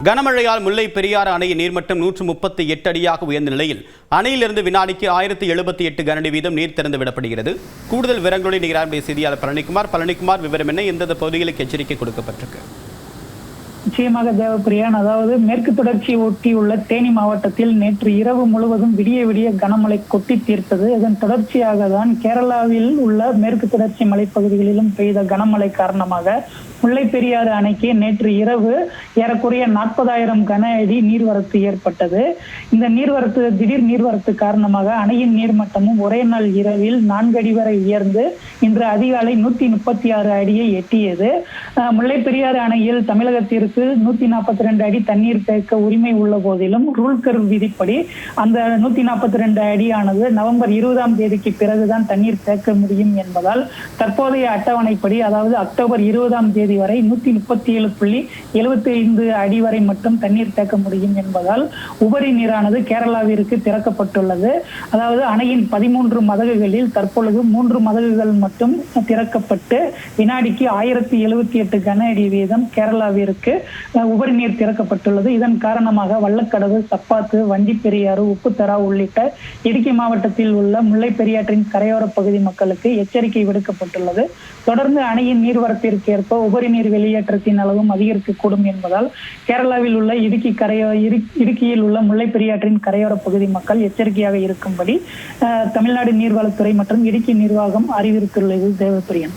கனமழையால் முல்லை பெரியாறு அணையின் நீர்மட்டம் 138 அடியாக உயர்ந்த நிலையில் அணையிலிருந்து வினாடிக்கு 1078 கனஅடி வீதம் நீர் திறந்து விடப்படுகிறது. கூடுதல் விவரங்களுடன் நீராண்டிய செய்தியாளர் பழனிக்குமார் விவரம் என்ன, எந்தெந்த பகுதிகளுக்கு எச்சரிக்கை கொடுக்கப்பட்டிருக்கு? நிச்சயமாக தேவப்பிரியன், அதாவது மேற்கு தொடர்ச்சி ஒட்டியுள்ள தேனி மாவட்டத்தில் நேற்று இரவு முழுவதும் விடிய கனமழை கொட்டி தீர்த்தது. இதன் தொடர்ச்சியாக தான் கேரளாவில் உள்ள மேற்கு தொடர்ச்சி மலைப்பகுதிகளிலும் பெய்த கனமழை காரணமாக முல்லை பெரியாறு அணைக்கு நேற்று இரவு ஏறக்குறைய 40,000 கன அடி நீர்வரத்து ஏற்பட்டது. இந்த திடீர் நீர்வரத்து காரணமாக அணையின் நீர்மட்டமும் ஒரே நாள் இரவில் 4 அடி வரை உயர்ந்து இன்று அதிகாலை 136 அடியை எட்டியது. முல்லை பெரியாறு அணையில் தமிழகத்திற்கு 142 அடி தண்ணீர் தேக்க உரிமை உள்ள போதிலும் ரூல் கர்வ் விதிப்படி அந்த 142 அடியானது நவம்பர் 20ஆம் தேதிக்கு பிறகுதான் தண்ணீர் தேக்க முடியும் என்பதால் தற்போதைய அட்டவணைப்படி, அதாவது அக்டோபர் 20ஆம் தேதி வரை 137.75 அடி வரை மட்டும் தண்ணீர் தேக்க முடியும் என்பதால் உபரி நீரானது கேரளாவிற்கு திறக்கப்பட்டுள்ளது. அதாவது அணையின் 13 மதகுகளில் தற்பொழுது 3 மதகுகள் மட்டும் திறக்கப்பட்டு வினாடிக்கு 1078 கன அடி வீதம் கேரளாவிற்கு உபரி நீர் திறக்கப்பட்டுள்ளது. இதன் காரணமாக வல்லக்கடவு, சப்பாத்து, வண்டிப்பெரியாறு, உப்புத்தரா உள்ளிட்ட இடுக்கி மாவட்டத்தில் உள்ள முல்லை பெரியாற்றின் கரையோர பகுதி மக்களுக்கு எச்சரிக்கை விடுக்கப்பட்டுள்ளது. தொடர்ந்து அணையின் நீர்வரத்திற்கு ஏற்ப உபரி நீர் வெளியேற்றத்தின் அளவும் அதிகரிக்கக்கூடும் என்பதால் கேரளாவில் உள்ள இடுக்கியில் உள்ள முல்லை பெரியாற்றின் கரையோர பகுதி மக்கள் எச்சரிக்கையாக இருக்கும்படி தமிழ்நாடு நீர்வளத்துறை மற்றும் இடுக்கி நிர்வாகம் அறிவுறுத்தியுள்ளது. தேவப்பிரியன்.